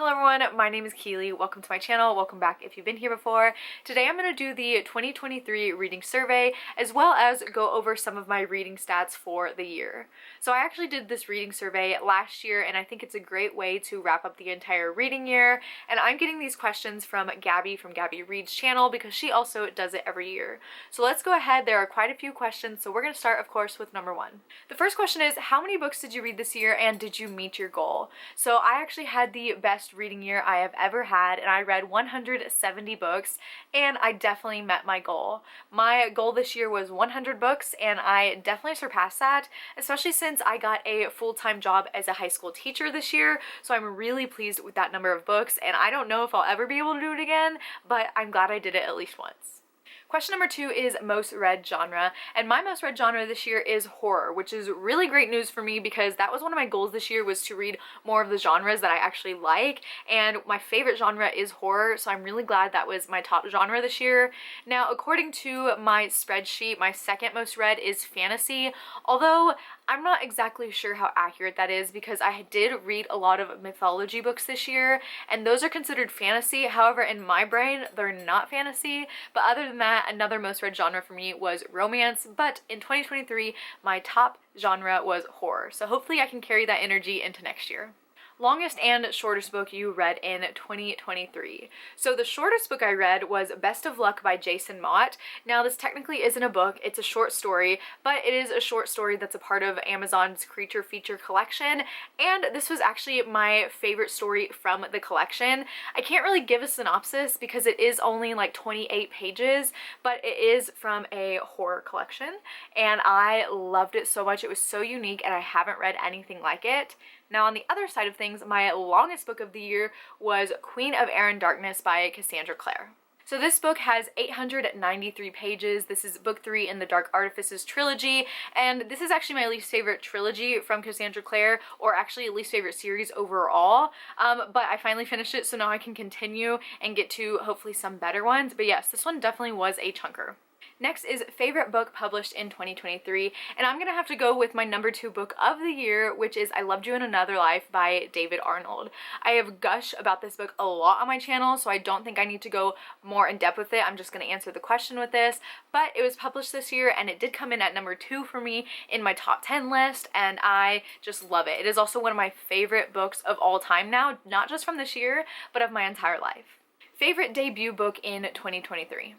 Hello everyone, my name is Keely. Welcome to my channel. Welcome back if you've been here before. Today I'm going to do the 2023 reading survey as well as go over some of my reading stats for the year. So I actually did this reading survey last year and I think it's a great way to wrap up the entire reading year. And I'm getting these questions from Gabby Reads channel because she also does it every year. So let's go ahead. There are quite a few questions. So we're going to start of course with number one. The first question is, how many books did you read this year and did you meet your goal? So I actually had the best reading year I have ever had and I read 170 books and I definitely met my goal. My goal this year was 100 books and I definitely surpassed that, especially since I got a full-time job as a high school teacher this year, so I'm really pleased with that number of books and I don't know if I'll ever be able to do it again, but I'm glad I did it at least once. Question number two is most read genre, and my most read genre this year is horror, which is really great news for me because that was one of my goals this year, was to read more of the genres that I actually like, and my favorite genre is horror, so I'm really glad that was my top genre this year. Now, according to my spreadsheet, my second most read is fantasy, although I'm not exactly sure how accurate that is because I did read a lot of mythology books this year, and those are considered fantasy. However, in my brain, they're not fantasy, but other than that, another most read genre for me was romance, but in 2023 my top genre was horror, so hopefully I can carry that energy into next year. Longest and shortest book you read in 2023. So the shortest book I read was Best of Luck by Jason Mott. Now this technically isn't a book, it's a short story, but it is a short story that's a part of Amazon's creature feature collection, and this was actually my favorite story from the collection. I can't really give a synopsis because it is only like 28 pages, but it is from a horror collection and I loved it so much. It was so unique and I haven't read anything like it. Now on the other side of things, my longest book of the year was Queen of Air and Darkness by Cassandra Clare. So this book has 893 pages. This is book 3 in the Dark Artifices trilogy, and this is actually my least favorite trilogy from Cassandra Clare, or actually least favorite series overall, but I finally finished it, so now I can continue and get to hopefully some better ones. But yes, this one definitely was a chunker. Next is favorite book published in 2023, and I'm gonna have to go with my number 2 book of the year, which is I Loved You in Another Life by David Arnold. I have gushed about this book a lot on my channel, so I don't think I need to go more in depth with it. I'm just gonna answer the question with this, but it was published this year and it did come in at number 2 for me in my top 10 list, and I just love it. It is also one of my favorite books of all time now, not just from this year, but of my entire life. Favorite debut book in 2023.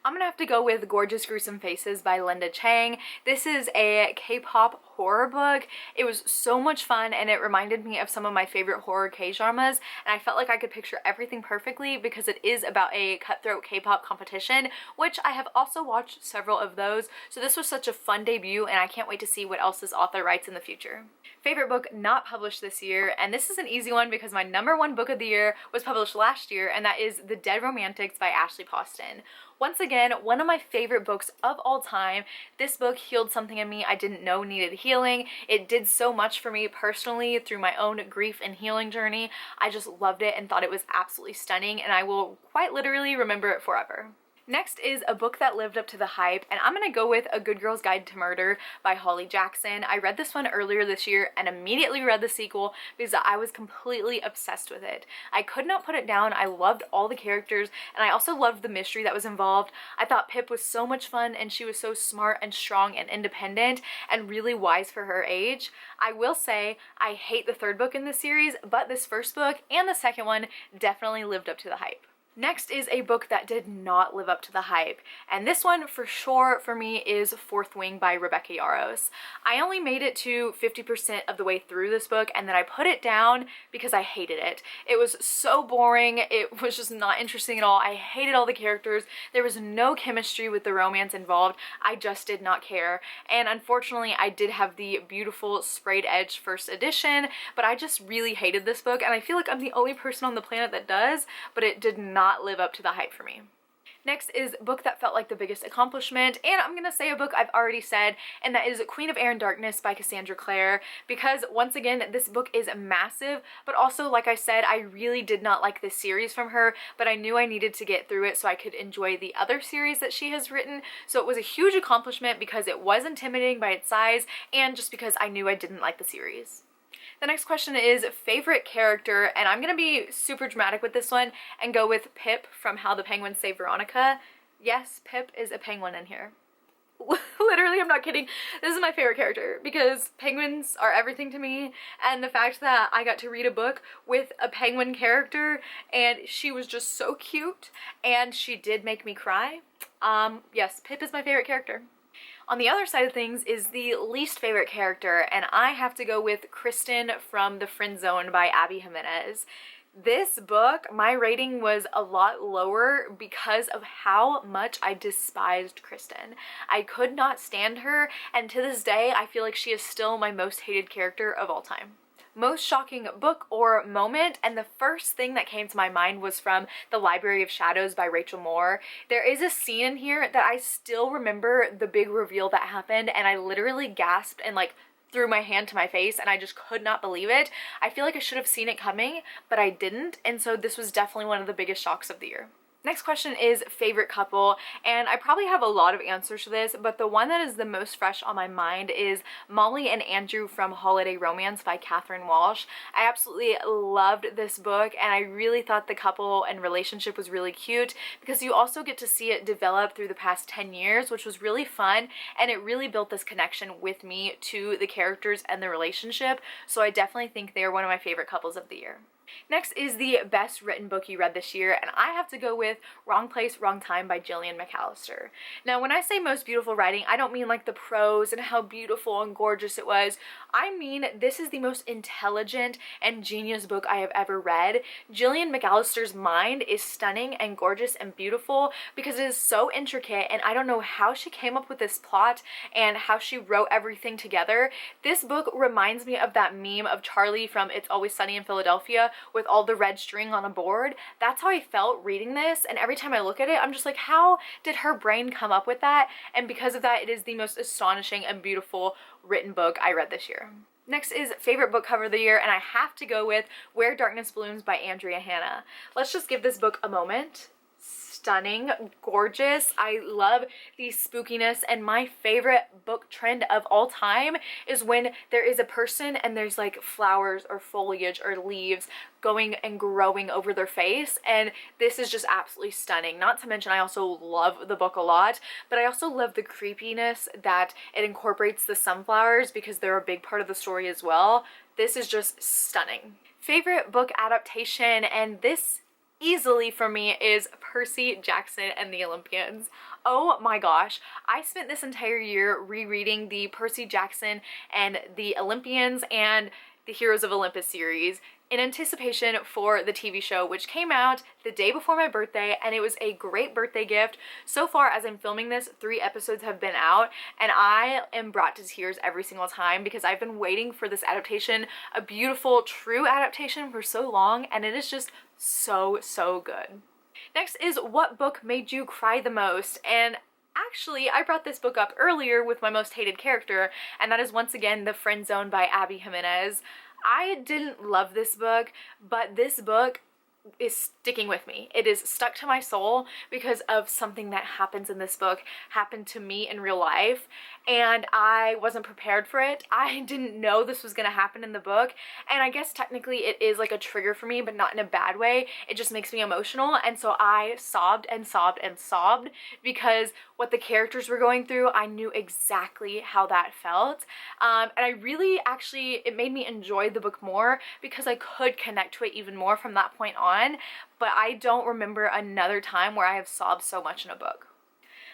I'm gonna have to go with Gorgeous Gruesome Faces by Linda Chang. This is a K-pop horror book. It was so much fun and it reminded me of some of my favorite horror K-dramas, and I felt like I could picture everything perfectly because it is about a cutthroat K-pop competition, which I have also watched several of those, so this was such a fun debut and I can't wait to see what else this author writes in the future. Favorite book not published this year, and this is an easy one because my number 1 book of the year was published last year, and that is The Dead Romantics by Ashley Poston. Once again, one of my favorite books of all time. This book healed something in me I didn't know needed healing. It did so much for me personally through my own grief and healing journey. I just loved it and thought it was absolutely stunning, and I will quite literally remember it forever. Next is a book that lived up to the hype, and I'm gonna go with A Good Girl's Guide to Murder by Holly Jackson. I read this one earlier this year and immediately read the sequel because I was completely obsessed with it. I could not put it down. I loved all the characters and I also loved the mystery that was involved. I thought Pip was so much fun and she was so smart and strong and independent and really wise for her age. I will say I hate the third book in this series, but this first book and the second one definitely lived up to the hype. Next is a book that did not live up to the hype, and this one for sure for me is Fourth Wing by Rebecca Yarros. I only made it to 50% of the way through this book and then I put it down because I hated it. It was so boring, it was just not interesting at all. I hated all the characters, there was no chemistry with the romance involved, I just did not care, and unfortunately I did have the beautiful sprayed edge first edition, but I just really hated this book and I feel like I'm the only person on the planet that does, but it did not live up to the hype for me. Next is a book that felt like the biggest accomplishment, and I'm gonna say a book I've already said, and that is Queen of Air and Darkness by Cassandra Clare, because once again, this book is massive, but also, like I said, I really did not like this series from her, but I knew I needed to get through it so I could enjoy the other series that she has written, so it was a huge accomplishment because it was intimidating by its size, and just because I knew I didn't like the series. The next question is favorite character, and I'm gonna be super dramatic with this one and go with Pip from How the Penguins Saved Veronica. Yes, Pip is a penguin in here. Literally, I'm not kidding. This is my favorite character because penguins are everything to me, and the fact that I got to read a book with a penguin character and she was just so cute and she did make me cry. Yes, Pip is my favorite character. On the other side of things is the least favorite character, and I have to go with Kristen from The Friend Zone by Abby Jimenez. This book, my rating was a lot lower because of how much I despised Kristen. I could not stand her, and to this day, I feel like she is still my most hated character of all time. Most shocking book or moment, and the first thing that came to my mind was from The Library of Shadows by Rachel Moore. There is a scene in here that I still remember the big reveal that happened, and I literally gasped and like threw my hand to my face, and I just could not believe it. I feel like I should have seen it coming, but I didn't, and so this was definitely one of the biggest shocks of the year. Next question is favorite couple, and I probably have a lot of answers to this, but the one that is the most fresh on my mind is Molly and Andrew from Holiday Romance by Catherine Walsh. I absolutely loved this book, and I really thought the couple and relationship was really cute because you also get to see it develop through the past 10 years, which was really fun, and it really built this connection with me to the characters and the relationship, so I definitely think they are one of my favorite couples of the year. Next is the best written book you read this year, and I have to go with Wrong Place, Wrong Time by Gillian McAllister. Now, when I say most beautiful writing, I don't mean like the prose and how beautiful and gorgeous it was. I mean, this is the most intelligent and genius book I have ever read. Gillian McAllister's mind is stunning and gorgeous and beautiful because it is so intricate, and I don't know how she came up with this plot and how she wrote everything together. This book reminds me of that meme of Charlie from It's Always Sunny in Philadelphia with all the red string on a board. That's how I felt reading this, and every time I look at it, I'm just like, how did her brain come up with that? And because of that, it is the most astonishing and beautiful written book I read this year. Next is favorite book cover of the year, and I have to go with Where Darkness Blooms by Andrea Hanna. Let's just give this book a moment. Stunning, gorgeous. I love the spookiness, and my favorite book trend of all time is when there is a person and there's like flowers or foliage or leaves going and growing over their face, and this is just absolutely stunning. Not to mention I also love the book a lot, but I also love the creepiness that it incorporates the sunflowers because they're a big part of the story as well. This is just stunning. Favorite book adaptation, and this easily for me is Percy Jackson and the Olympians. Oh my gosh, I spent this entire year rereading the Percy Jackson and the Olympians and the Heroes of Olympus series in anticipation for the TV show, which came out the day before my birthday, and it was a great birthday gift. So far, as I'm filming this, 3 episodes have been out, and I am brought to tears every single time because I've been waiting for this adaptation, a beautiful, true adaptation, for so long, and it is just so good. Next is what book made you cry the most, and actually, I brought this book up earlier with my most hated character, and that is once again The Friend Zone by Abby Jimenez. I didn't love this book, but this book is sticking with me. It is stuck to my soul because of something that happens in this book happened to me in real life, and I wasn't prepared for it. I didn't know this was gonna happen in the book, and I guess technically it is like a trigger for me, but not in a bad way. It just makes me emotional, and so I sobbed and sobbed and sobbed because what the characters were going through, I knew exactly how that felt, and I really actually, it made me enjoy the book more because I could connect to it even more from that point on, but I don't remember another time where I have sobbed so much in a book.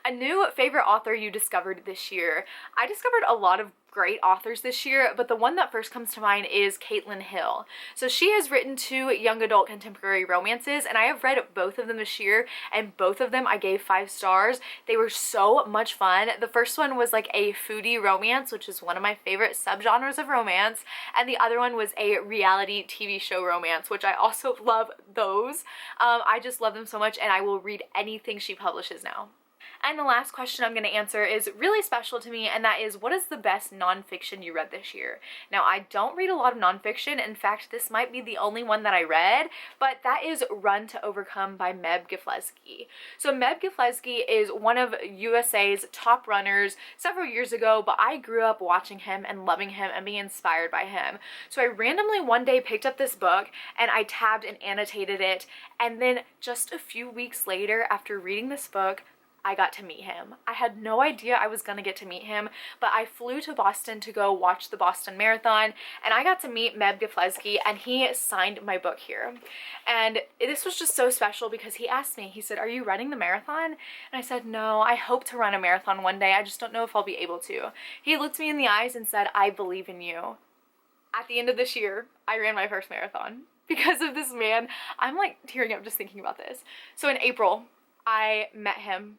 A new favorite author you discovered this year. I discovered a lot of great authors this year, but the one that first comes to mind is Caitlin Hill. So she has written 2 young adult contemporary romances, and I have read both of them this year, and both of them I gave 5 stars. They were so much fun. The first one was like a foodie romance, which is one of my favorite subgenres of romance, and the other one was a reality TV show romance, which I also love those. I just love them so much, and I will read anything she publishes now. And the last question I'm going to answer is really special to me, and that is, what is the best nonfiction you read this year? Now, I don't read a lot of nonfiction. In fact, this might be the only one that I read, but that is Run to Overcome by Meb Keflezighi. So Meb Keflezighi is one of USA's top runners several years ago, but I grew up watching him and loving him and being inspired by him. So I randomly one day picked up this book and I tabbed and annotated it, and then just a few weeks later, after reading this book, I got to meet him. I had no idea I was gonna get to meet him, but I flew to Boston to go watch the Boston Marathon, and I got to meet Meb Keflezighi, and he signed my book here. And this was just so special because he asked me, he said, "Are you running the marathon?" And I said, "No, I hope to run a marathon one day. I just don't know if I'll be able to." He looked me in the eyes and said, "I believe in you." At the end of this year, I ran my first marathon because of this man. I'm like tearing up just thinking about this. So in April, I met him.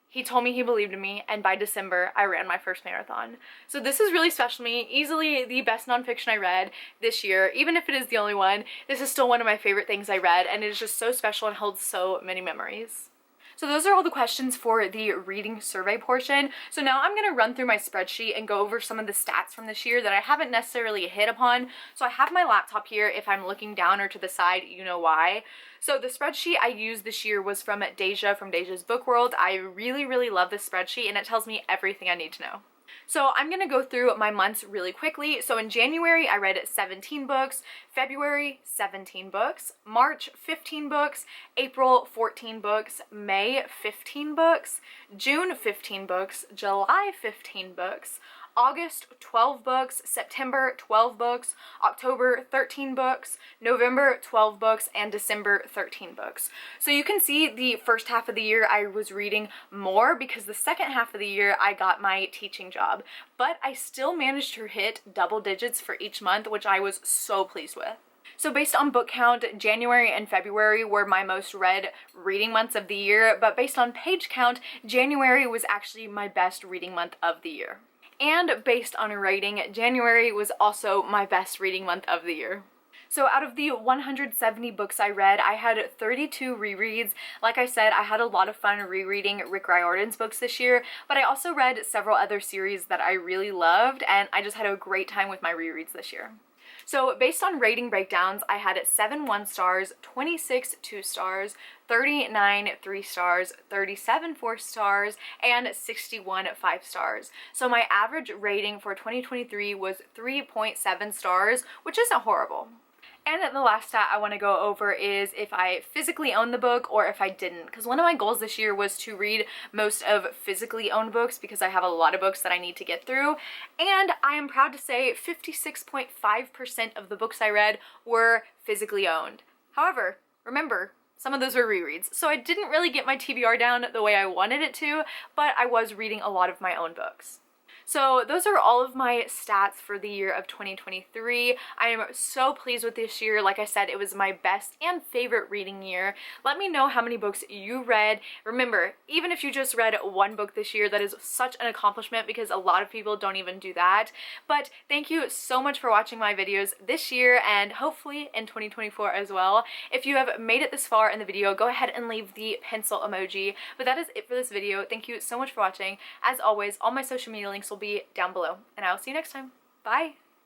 He told me he believed in me, and by December, I ran my first marathon. So this is really special to me. Easily the best nonfiction I read this year. Even if it is the only one, this is still one of my favorite things I read, and it is just so special and holds so many memories. So those are all the questions for the reading survey portion. So now I'm going to run through my spreadsheet and go over some of the stats from this year that I haven't necessarily hit upon. So I have my laptop here. If I'm looking down or to the side, you know why. So the spreadsheet I used this year was from Deja, from Deja's Book World. I really love this spreadsheet, and it tells me everything I need to know. So I'm going to go through my months really quickly. So in January, I read 17 books, February, 17 books, March, 15 books, April, 14 books, May, 15 books, June, 15 books, July, 15 books, August, 12 books, September, 12 books, October, 13 books, November, 12 books, and December, 13 books. So you can see the first half of the year I was reading more because the second half of the year I got my teaching job, but I still managed to hit double digits for each month, which I was so pleased with. So based on book count, January and February were my most read reading months of the year, but based on page count, January was actually my best reading month of the year. And based on a rating, January was also my best reading month of the year. So out of the 170 books I read, I had 32 rereads. Like I said, I had a lot of fun rereading Rick Riordan's books this year, but I also read several other series that I really loved, and I just had a great time with my rereads this year. So based on rating breakdowns, I had 7 1 stars, 26 2 stars, 39 3 stars, 37 4 stars, and 61 5 stars. So my average rating for 2023 was 3.7 stars, which isn't horrible. And the last stat I want to go over is if I physically owned the book or if I didn't. Because one of my goals this year was to read most of physically owned books because I have a lot of books that I need to get through. And I am proud to say 56.5% of the books I read were physically owned. However, remember, some of those were rereads. So I didn't really get my TBR down the way I wanted it to, but I was reading a lot of my own books. So those are all of my stats for the year of 2023. I am so pleased with this year. Like I said, it was my best and favorite reading year. Let me know how many books you read. Remember, even if you just read one book this year, that is such an accomplishment because a lot of people don't even do that. But thank you so much for watching my videos this year and hopefully in 2024 as well. If you have made it this far in the video, go ahead and leave the pencil emoji. But that is it for this video. Thank you so much for watching. As always, all my social media links will be down below, and I will see you next time. Bye!